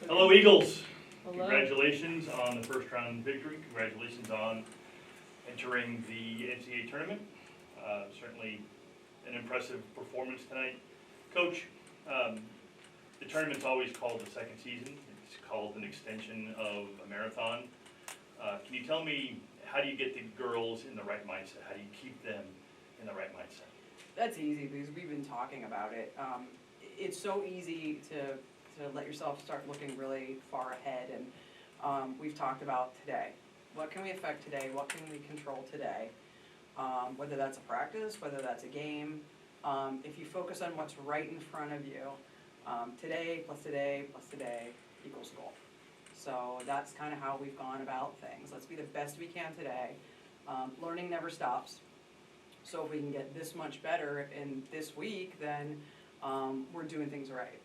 Hello, Eagles. Hello. Congratulations on the first round victory. Congratulations on entering the NCAA tournament. Certainly an impressive performance tonight. Coach, the tournament's always called the second season. It's called an extension of a marathon. Can you tell me, how do you get the girls in the right mindset? How do you keep them in the right mindset? That's easy because we've been talking about it. It's so easy to let yourself start looking really far ahead, and we've talked about today. What can we affect today? What can we control today? Whether that's a practice, whether that's a game. If you focus on what's right in front of you, today plus today plus today equals goal. So that's kind of how we've gone about things. Let's be the best we can today. Learning never stops. So if we can get this much better in this week, then we're doing things right.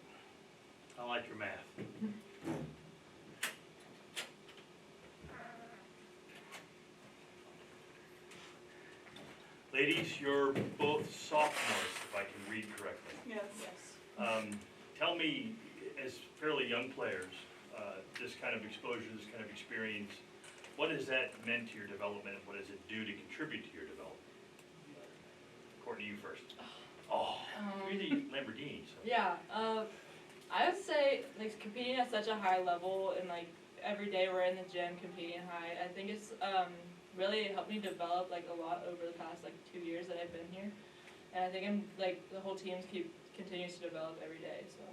I like your math. Ladies, you're both sophomores, if I can read correctly. Yes. Tell me, as fairly young players, this kind of exposure, this kind of experience, what has that meant to your development? What does it do to contribute to your development? Courtney, you first. Oh, you're the Lamborghini. So. Yeah. I would say like competing at such a high level and like every day we're in the gym competing high. I think it's really helped me develop like a lot over the past like 2 years that I've been here, and I think I'm like the whole team continues to develop every day. So.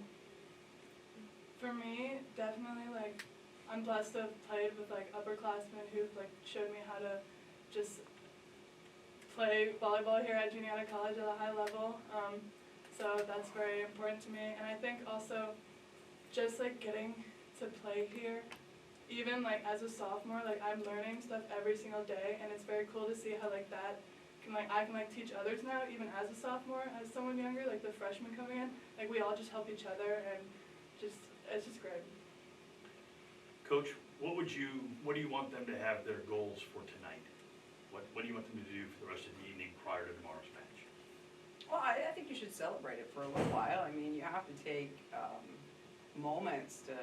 For me, definitely like I'm blessed to have played with like upperclassmen who've like showed me how to just play volleyball here at Juniata College at a high level. So that's very important to me, and I think also just like getting to play here, even like as a sophomore, like I'm learning stuff every single day, and it's very cool to see how like that can like I can like teach others now, even as a sophomore, as someone younger, like the freshmen coming in, like we all just help each other, and it's just great. Coach, what do you want them to have their goals for tonight? What do you want them to do for the rest of the evening prior to tomorrow's match? Well, I think you should celebrate it for a little while. I mean, you have to take moments to,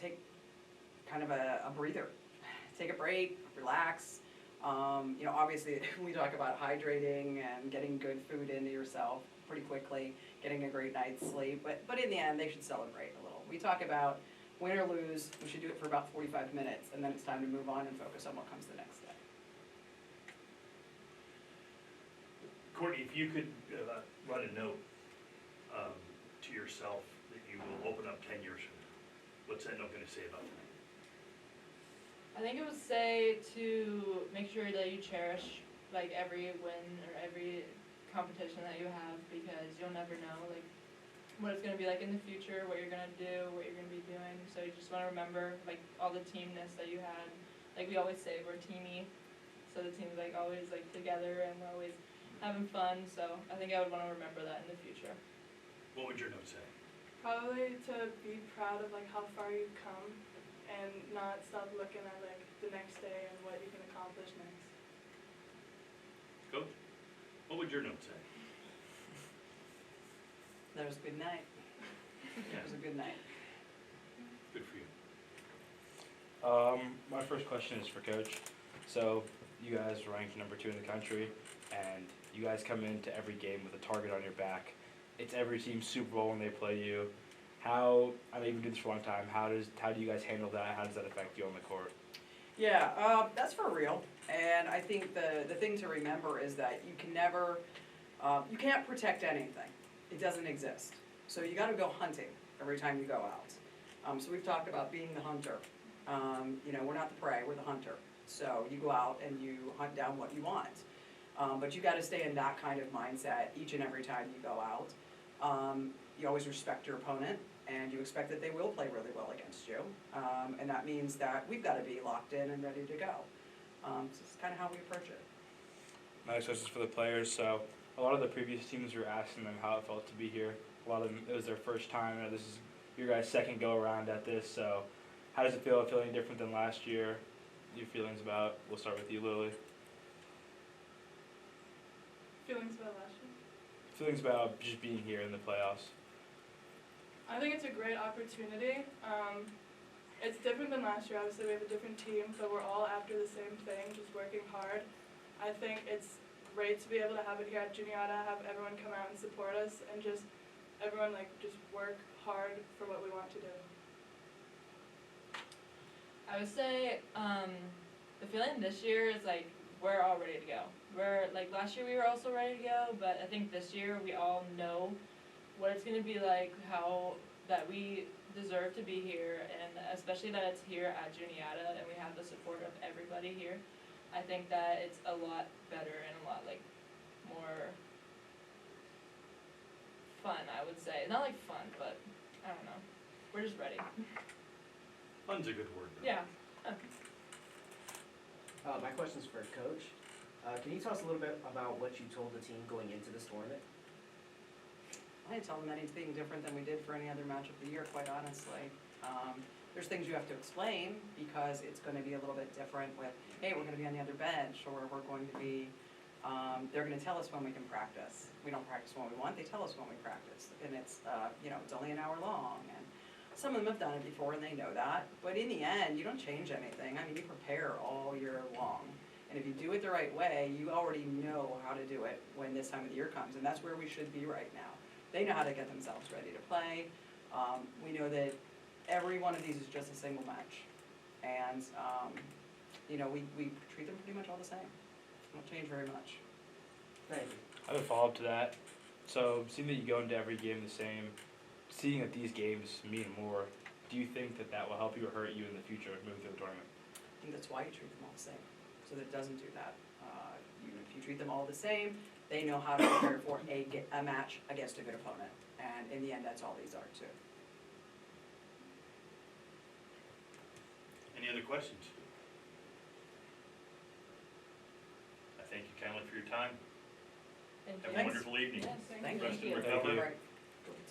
take kind of a breather. Take a break, relax. Obviously we talk about hydrating and getting good food into yourself pretty quickly, getting a great night's sleep, but in the end they should celebrate a little. We talk about win or lose, we should do it for about 45 minutes, and then it's time to move on and focus on what comes the next day. Courtney, if you could write a note to yourself that you will open up 10 years from now, what's that note going to say about tonight? I think it would say to make sure that you cherish like every win or every competition that you have, because you'll never know like what it's going to be like in the future, what you're going to do, what you're going to be doing. So you just want to remember like all the teamness that you had. Like we always say, we're teamy, so the team's like always like together and we're always having fun. So I think I would want to remember that in the future. What would your note say? Probably to be proud of like how far you've come, and not stop looking at like the next day and what you can accomplish next. Coach, what would your note say? That was a good night. Yeah. It was a good night. Good for you. My first question is for Coach. So you guys ranked number 2 in the country, and you guys come into every game with a target on your back. It's every team's Super Bowl when they play you. I know you've been doing this for a long time. How do you guys handle that? How does that affect you on the court? Yeah, that's for real. And I think the thing to remember is that you can never, you can't protect anything. It doesn't exist. So you got to go hunting every time you go out. So we've talked about being the hunter. We're not the prey, we're the hunter. So you go out and you hunt down what you want. But you got to stay in that kind of mindset each and every time you go out. You always respect your opponent, and you expect that they will play really well against you. And that means that we've got to be locked in and ready to go. So it's kind of how we approach it. My next question is for the players. So a lot of the previous teams were asking them how it felt to be here. A lot of them, it was their first time. This is your guys' second go around at this. So how does it feel? Feeling different than last year? Your feelings about? We'll start with you, Lily. Feelings about last year? Feelings about just being here in the playoffs. I think it's a great opportunity. It's different than last year. Obviously, we have a different team, but we're all after the same thing, just working hard. I think it's great to be able to have it here at Juniata, have everyone come out and support us, and just everyone just work hard for what we want to do. I would say, the feeling this year is we're all ready to go. We're last year we were also ready to go, but I think this year we all know what it's gonna be like, how that we deserve to be here, and especially that it's here at Juniata and we have the support of everybody here. I think that it's a lot better and a lot more fun, I would say. Not fun, but I don't know. We're just ready. Fun's a good word. Though. Yeah. My question's for Coach. Can you tell us a little bit about what you told the team going into this tournament? I didn't tell them anything different than we did for any other match of the year, quite honestly. There's things you have to explain because it's going to be a little bit different with, hey, we're going to be on the other bench, or we're going to be, they're going to tell us when we can practice. We don't practice when we want, they tell us when we practice. And it's, it's only an hour long. And some of them have done it before and they know that. But in the end, you don't change anything. I mean, you prepare all year long. And if you do it the right way, you already know how to do it when this time of the year comes. And that's where we should be right now. They know how to get themselves ready to play. We know that every one of these is just a single match. And, we treat them pretty much all the same. Won't change very much. Thank you. I have a follow-up to that. So, seeing that you go into every game the same, seeing that these games mean more, do you think that will help you or hurt you in the future moving through the tournament? I think that's why you treat them all the same, so that it doesn't do that. If you treat them all the same, they know how to prepare for a match against a good opponent. And in the end, that's all these are too. Any other questions? I thank you kindly for your time. Thank Have you. a wonderful evening. Yes, Thank Rest you. and Thank recovery. you. Right.